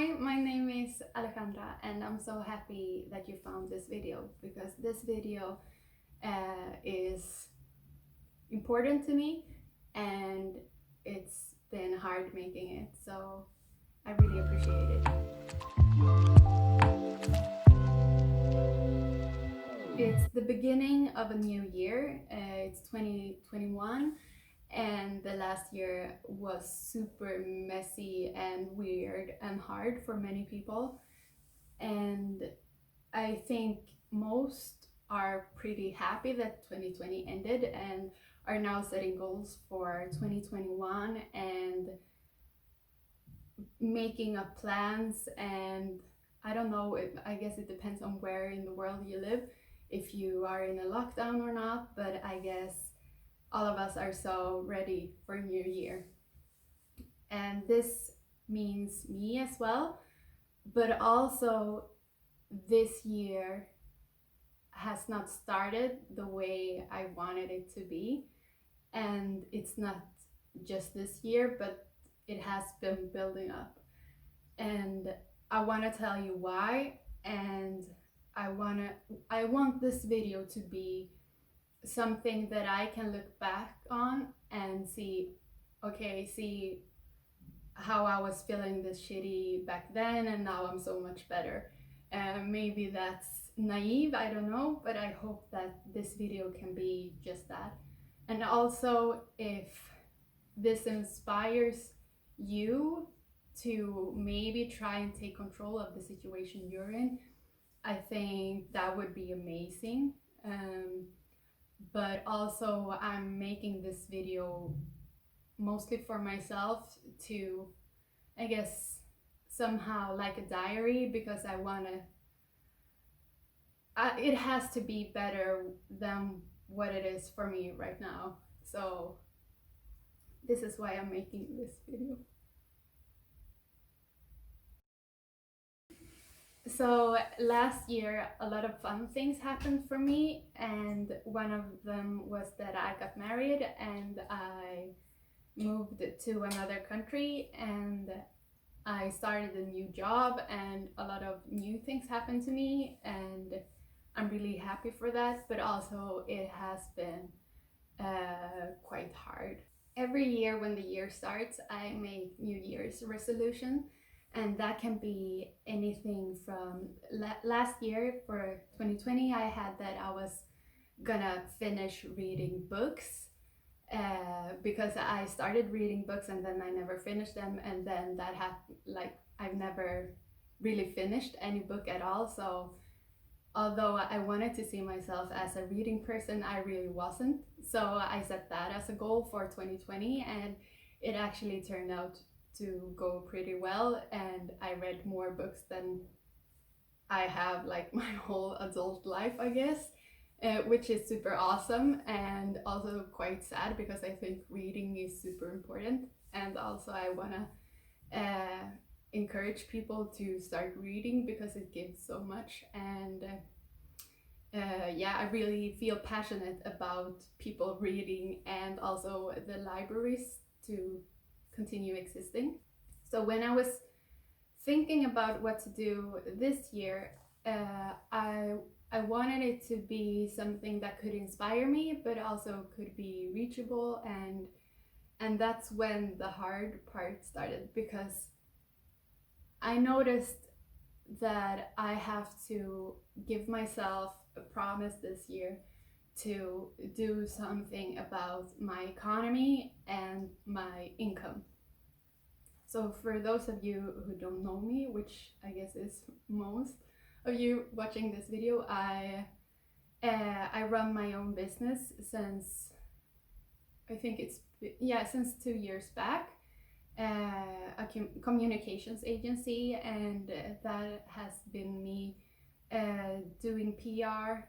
Hi, my name is Alejandra, and I'm so happy that you found this video because this video is important to me and it's been hard making it, so I really appreciate it. It's the beginning of a new year, it's 2021, and the last year was super messy and weird and hard for many people. And I think most are pretty happy that 2020 ended and are now setting goals for 2021 and making up plans. And I don't know, I guess it depends on where in the world you live, if you are in a lockdown or not, but I guess all of us are so ready for a new year. And this means me as well, but also this year has not started the way I wanted it to be. And it's not just this year, but it has been building up. And I want to tell you why. And I want this video to be something that I can look back on and see, okay, see how I was feeling this shitty back then, and now I'm so much better. Maybe that's naive, I don't know, but I hope that this video can be just that. And also, if this inspires you to maybe try and take control of the situation you're in, I think that would be amazing. But also, I'm making this video mostly for myself to, I guess, somehow like a diary, because I want to, it has to be better than what it is for me right now. So this is why I'm making this video. So last year, a lot of fun things happened for me, and one of them was that I got married and I moved to another country, and I started a new job, and a lot of new things happened to me, and I'm really happy for that. But also, it has been quite hard. Every year when the year starts, I make New Year's resolution, and that can be anything from last year for 2020. I had that I was gonna finish reading books, because I started reading books and then I never finished them, and then that happened, like I've never really finished any book at all. So although I wanted to see myself as a reading person, I really wasn't. So I set that as a goal for 2020, and it actually turned out to go pretty well. And I read more books than I have like my whole adult life, I guess, which is super awesome and also quite sad, because I think reading is super important. And also, I want to encourage people to start reading because it gives so much. And yeah, I really feel passionate about people reading and also the libraries to continue existing. So when I was thinking about what to do this year, I wanted it to be something that could inspire me, but also could be reachable. And that's when the hard part started, because I noticed that I have to give myself a promise this year to do something about my economy and my income. So for those of you who don't know me, which I guess is most of you watching this video, I run my own business since, I think it's, yeah, since 2 years back, a communications agency, and that has been me doing PR,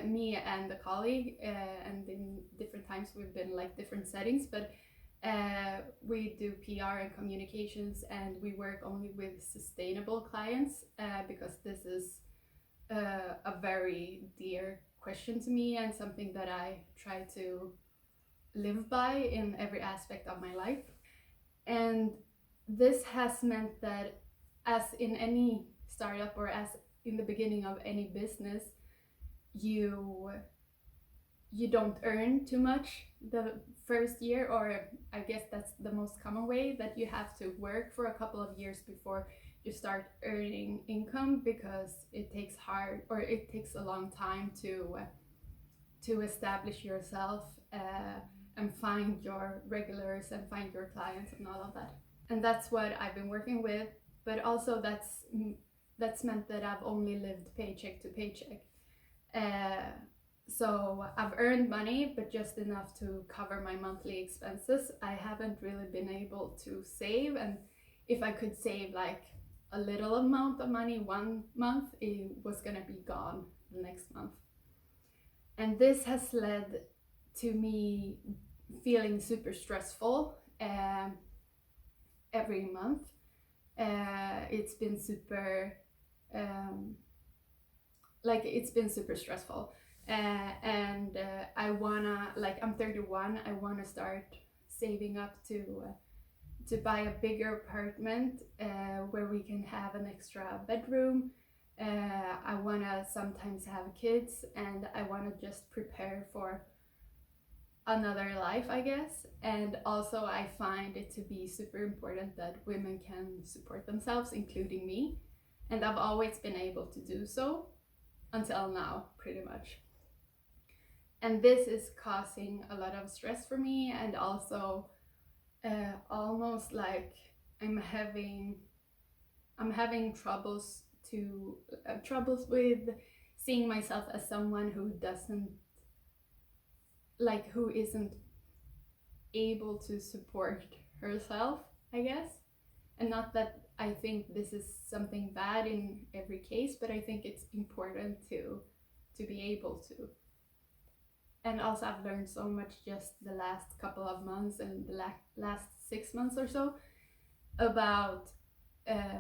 me and a colleague, and in different times we've been like different settings, but we do PR and communications, and we work only with sustainable clients, because this is a very dear question to me and something that I try to live by in every aspect of my life. And this has meant that as in any startup or as in the beginning of any business, you don't earn too much the first year, or I guess that's the most common way, that you have to work for a couple of years before you start earning income, because it takes a long time to establish yourself, and find your regulars and find your clients and all of that. And that's what I've been working with, but also that's meant that I've only lived paycheck to paycheck. So I've earned money, but just enough to cover my monthly expenses. I haven't really been able to save, and if I could save like a little amount of money one month, it was gonna be gone the next month. And this has led to me feeling super stressful every month. It's been super stressful. And I wanna, like, I'm 31, I wanna start saving up to buy a bigger apartment where we can have an extra bedroom. I wanna sometimes have kids, and I wanna just prepare for another life, I guess. And also I find it to be super important that women can support themselves, including me. And I've always been able to do so until now, pretty much. And this is causing a lot of stress for me, and also almost like I'm having troubles with seeing myself as someone who isn't able to support herself, I guess. And not that I think this is something bad in every case, but I think it's important to be able to. And also I've learned so much just the last couple of months and the last 6 months or so about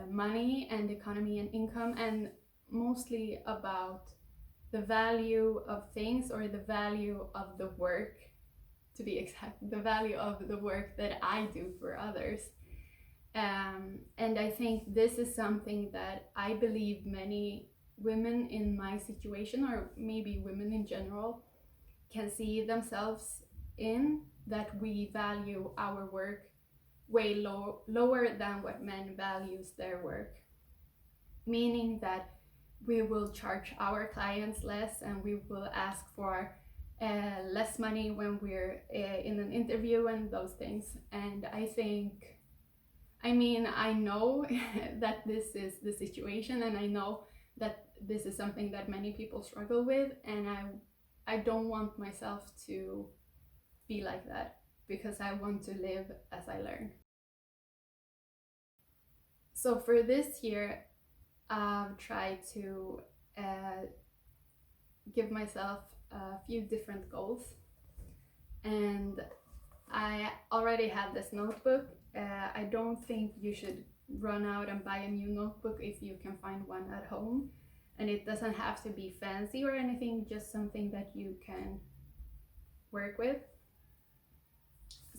money and economy and income, and mostly about the value of things, or the value of the work, to be exact, the value of the work that I do for others. And I think this is something that I believe many women in my situation, or maybe women in general, can see themselves in, that we value our work way lower than what men values their work. Meaning that we will charge our clients less, and we will ask for less money when we're in an interview and those things. And I know that this is the situation, and I know that this is something that many people struggle with, and I don't want myself to be like that, because I want to live as I learn. So for this year, I've tried to give myself a few different goals, and I already have this notebook. I don't think you should run out and buy a new notebook if you can find one at home, and it doesn't have to be fancy or anything, just something that you can work with.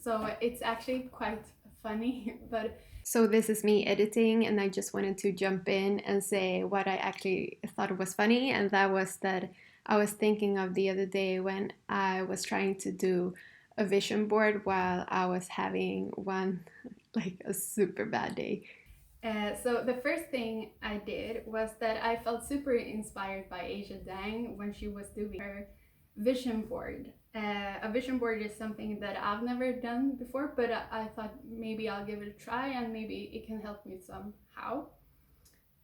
So it's actually quite funny, but so this is me editing, and I just wanted to jump in and say what I actually thought was funny, and that was that I was thinking of the other day when I was trying to do a vision board while I was having one, like a super bad day. So the first thing I did was that I felt super inspired by Asia Dang when she was doing her vision board. A vision board is something that I've never done before, but I thought maybe I'll give it a try, and maybe it can help me somehow.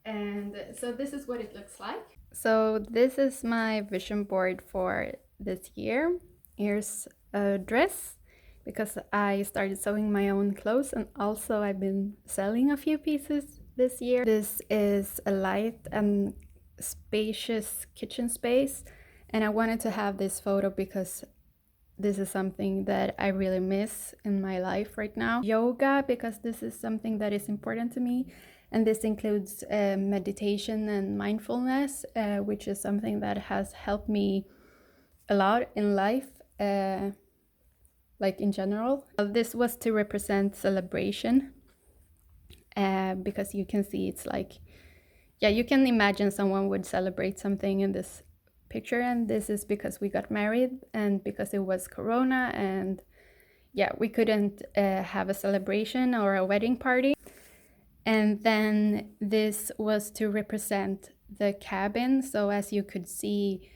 And so this is what it looks like. So this is my vision board for this year. Here's a dress, because I started sewing my own clothes, and also I've been selling a few pieces this year. This is a light and spacious kitchen space, and I wanted to have this photo because this is something that I really miss in my life right now. Yoga, because this is something that is important to me, and this includes meditation and mindfulness, which is something that has helped me a lot in life, like in general. This was to represent celebration, because you can see it's like, yeah, you can imagine someone would celebrate something in this picture, and this is because we got married and because it was Corona, and yeah, we couldn't have a celebration or a wedding party. And then this was to represent the cabin. So as you could see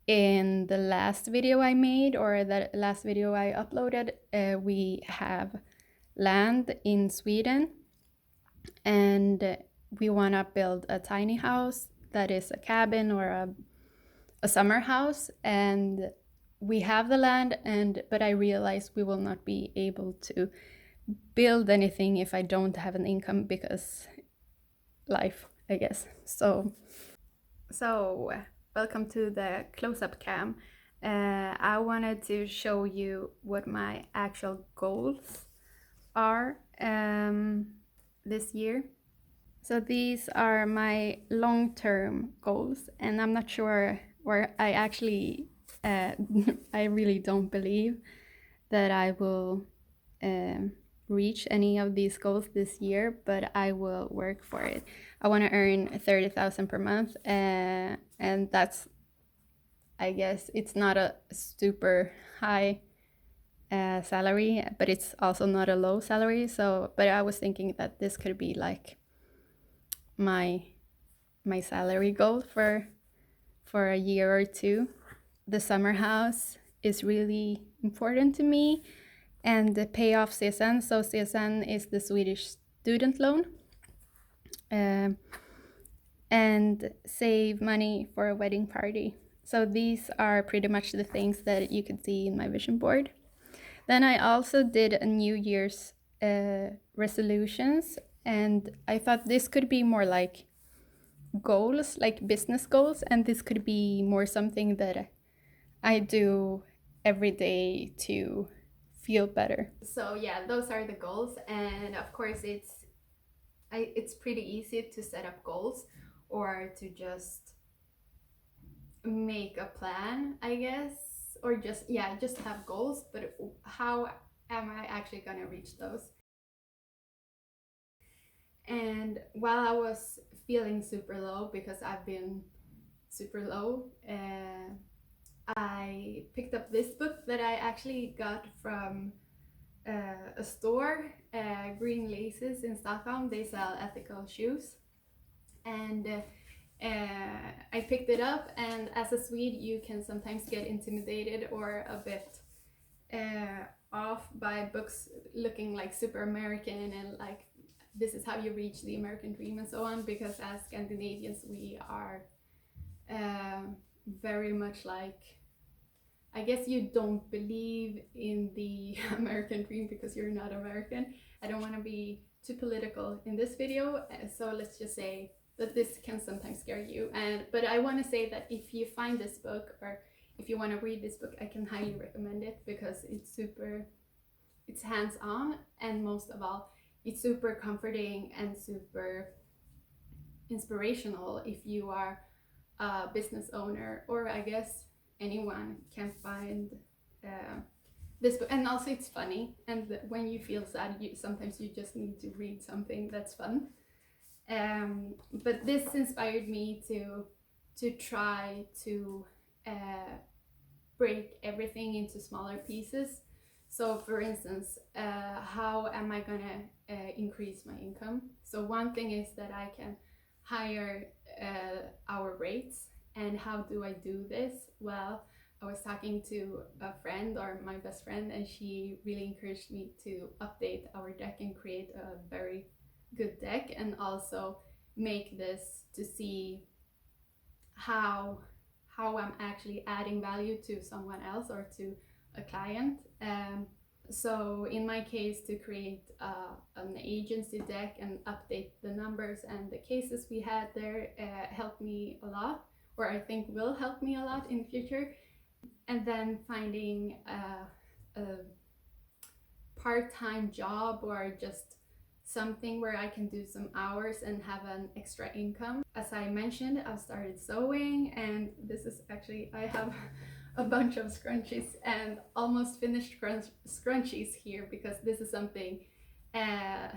in the last video I made, or the last video I uploaded, we have land in Sweden, and we want to build a tiny house that is a cabin or a summer house. And we have the land, but I realized we will not be able to build anything if I don't have an income, because life, I guess. So welcome to the close-up cam. I wanted to show you what my actual goals are this year. So these are my long-term goals, and I'm not sure where I actually, I really don't believe that I will reach any of these goals this year, but I will work for it. I want to earn 30,000 per month, and that's, I guess, it's not a super high salary, but it's also not a low salary. So, but I was thinking that this could be like my salary goal for a year or two. The summer house is really important to me, and pay off CSN. So CSN is the Swedish student loan, and save money for a wedding party. So these are pretty much the things that you could see in my vision board. Then I also did a New Year's resolutions, and I thought this could be more like goals, like business goals, and this could be more something that I do every day to feel better. So yeah, those are the goals, and of course it's pretty easy to set up goals or to just make a plan, I guess, or just have goals, but how am I actually gonna reach those? And while I was feeling super low, because I've been super low, I picked up this book that I actually got from a store, Green Laces in Stockholm. They sell ethical shoes, and I picked it up, and as a Swede you can sometimes get intimidated or a bit off by books looking like super American and like this is how you reach the American dream and so on, because as Scandinavians we are very much like, I guess you don't believe in the American dream because you're not American. I don't want to be too political in this video, so let's just say that this can sometimes scare you. But I want to say that if you find this book, or if you want to read this book, I can highly recommend it, because it's hands-on, and most of all, it's super comforting and super inspirational if you are a business owner, or I guess anyone can find this book. And also it's funny, and when you feel sad, sometimes you just need to read something that's fun. But this inspired me to try to break everything into smaller pieces. So for instance, how am I gonna increase my income? So one thing is that I can higher our rates. And how do I do this? Well, I was talking to a friend, or my best friend, and she really encouraged me to update our deck and create a very good deck, and also make this to see how I'm actually adding value to someone else or to a client. So in my case, to create an agency deck and update the numbers and the cases we had there helped me a lot, or I think will help me a lot in the future. And then finding a part-time job, or just something where I can do some hours and have an extra income. As I mentioned, I've started sewing, and this is actually, I have a bunch of scrunchies and almost finished scrunchies here, because this is something uh,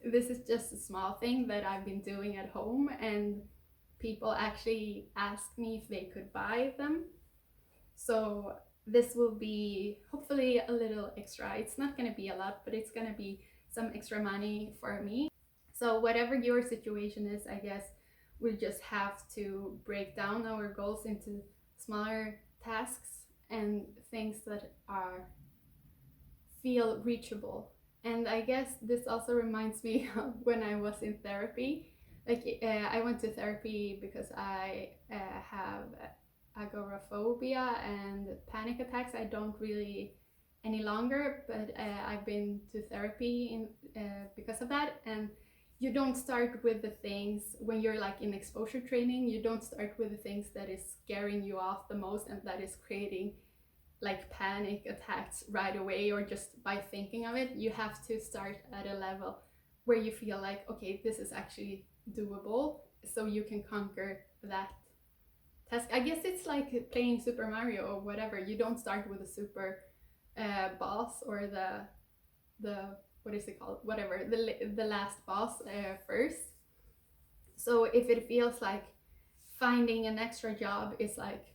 this is just a small thing that I've been doing at home, and people actually ask me if they could buy them. So this will be hopefully a little extra. It's not going to be a lot, but it's going to be some extra money for me. So whatever your situation is, I guess we just have to break down our goals into smaller tasks and things that are feel reachable. And I guess this also reminds me of when I was in therapy. Like I went to therapy because I have agoraphobia and panic attacks. I don't really any longer, but I've been to therapy because of that. And you don't start with the things when you're like in exposure training. You don't start with the things that is scaring you off the most and that is creating like panic attacks right away or just by thinking of it. You have to start at a level where you feel like, okay, this is actually doable, so you can conquer that task. I guess it's like playing Super Mario or whatever. You don't start with a super boss or the what is it called, whatever, the last boss first. So if it feels like finding an extra job is like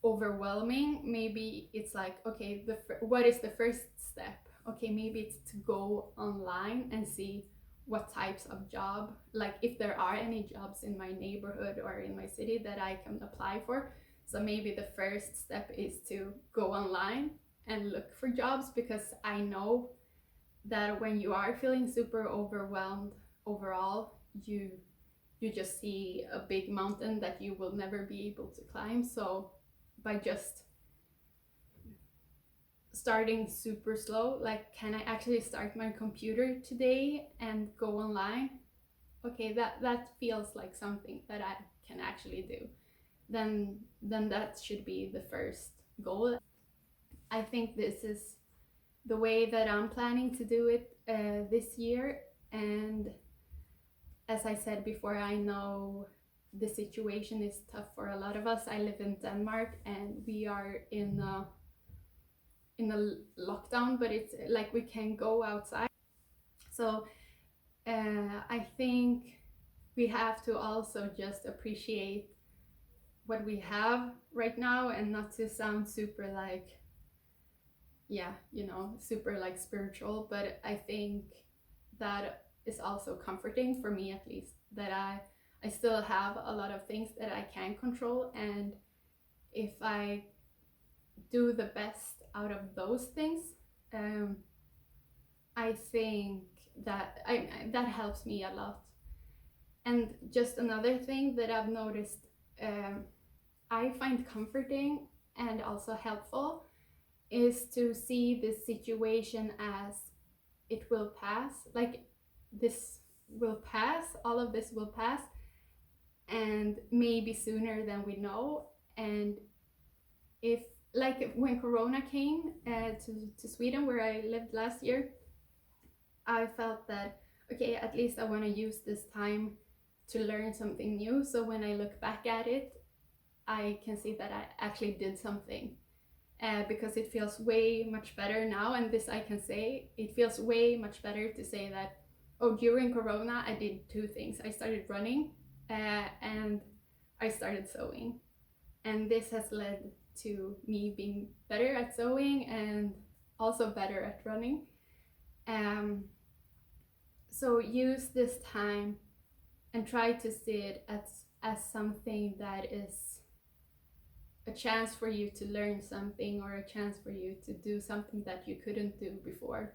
overwhelming, maybe it's like, okay, what is the first step? Okay, maybe it's to go online and see what types of job, like if there are any jobs in my neighborhood or in my city that I can apply for. So maybe the first step is to go online and look for jobs, because I know that when you are feeling super overwhelmed overall, you just see a big mountain that you will never be able to climb. So by just starting super slow, like, can I actually start my computer today and go online? Okay, that feels like something that I can actually do. Then that should be the first goal. I think this is the way that I'm planning to do it this year. And as I said before, I know the situation is tough for a lot of us. I live in Denmark and we are in a lockdown, but it's like we can go outside. So I think we have to also just appreciate what we have right now, and not to sound super like, yeah, you know, super like spiritual, but I think that is also comforting for me, at least, that I still have a lot of things that I can control, and if I do the best out of those things, I think that that helps me a lot. And just another thing that I've noticed, I find comforting and also helpful, is to see this situation as it will pass. Like, this will pass, all of this will pass, and maybe sooner than we know. And if, like, when Corona came to Sweden, where I lived last year, I felt that, okay, at least I want to use this time to learn something new. So when I look back at it, I can see that I actually did something. Because it feels way much better now, and this I can say, it feels way much better to say that, oh, during Corona I did two things. I started running and I started sewing, and this has led to me being better at sewing and also better at running. So use this time and try to see it as something that is a chance for you to learn something, or a chance for you to do something that you couldn't do before.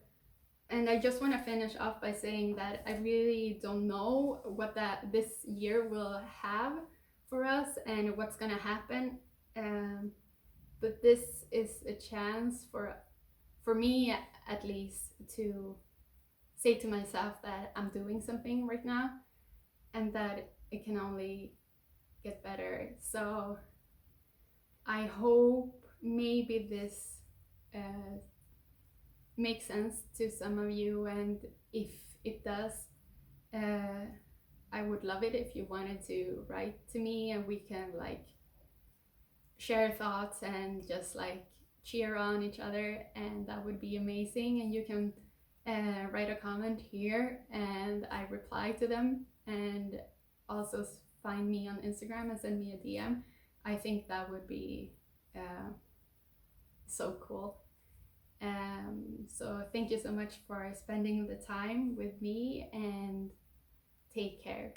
And I just want to finish off by saying that I really don't know what this year will have for us and what's going to happen. But this is a chance for me, at least, to say to myself that I'm doing something right now and that it can only get better. So I hope maybe this makes sense to some of you, and if it does, I would love it if you wanted to write to me and we can like share thoughts and just like cheer on each other, and that would be amazing. And you can write a comment here and I reply to them, and also find me on Instagram and send me a DM. I think that would be so cool. So thank you so much for spending the time with me, and take care.